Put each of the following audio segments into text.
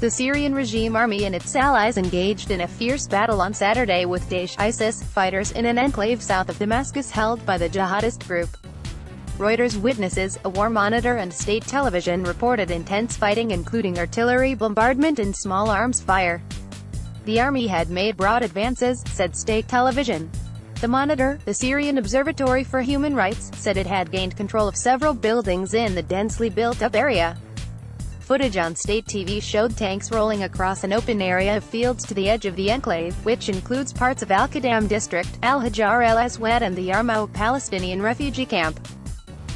The Syrian regime army and its allies engaged in a fierce battle on Saturday with Daesh ISIS fighters in an enclave south of Damascus held by the jihadist group. Reuters witnesses, a war monitor and state television reported intense fighting including artillery bombardment and small arms fire. The army had made broad advances, said state television. The Monitor, the Syrian Observatory for Human Rights, said it had gained control of several buildings in the densely built-up area. Footage on state TV showed tanks rolling across an open area of fields to the edge of the enclave, which includes parts of Al-Qadam district, Al-Hajar el-Aswad and the Yarmouk Palestinian refugee camp.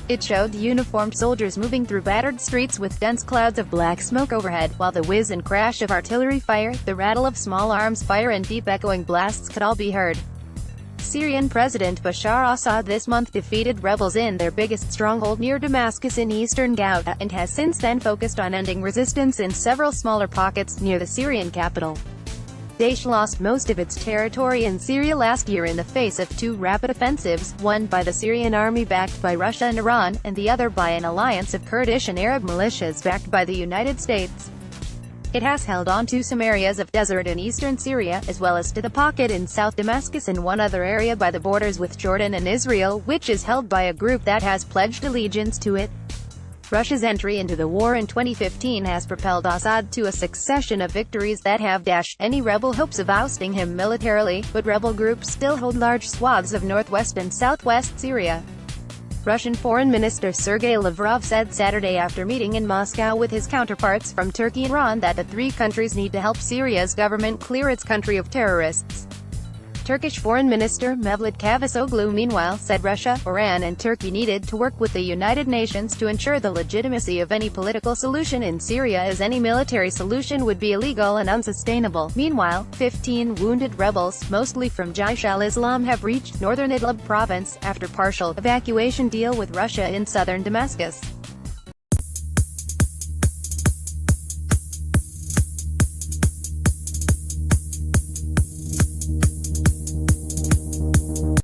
It showed uniformed soldiers moving through battered streets with dense clouds of black smoke overhead, while the whiz and crash of artillery fire, the rattle of small arms fire and deep echoing blasts could all be heard. Syrian President Bashar Assad this month defeated rebels in their biggest stronghold near Damascus in eastern Ghouta, and has since then focused on ending resistance in several smaller pockets near the Syrian capital. Daesh lost most of its territory in Syria last year in the face of two rapid offensives, one by the Syrian army backed by Russia and Iran, and the other by an alliance of Kurdish and Arab militias backed by the United States. It has held on to some areas of desert in eastern Syria, as well as to the pocket in South Damascus and one other area by the borders with Jordan and Israel, which is held by a group that has pledged allegiance to it. Russia's entry into the war in 2015 has propelled Assad to a succession of victories that have dashed any rebel hopes of ousting him militarily, but rebel groups still hold large swaths of northwest and southwest Syria. Russian Foreign Minister Sergei Lavrov said Saturday after meeting in Moscow with his counterparts from Turkey and Iran that the three countries need to help Syria's government clear its country of terrorists. Turkish Foreign Minister Mevlut Cavusoglu meanwhile said Russia, Iran and Turkey needed to work with the United Nations to ensure the legitimacy of any political solution in Syria, as any military solution would be illegal and unsustainable. Meanwhile, 15 wounded rebels, mostly from Jaish al-Islam, have reached northern Idlib province, after partial evacuation deal with Russia in southern Damascus.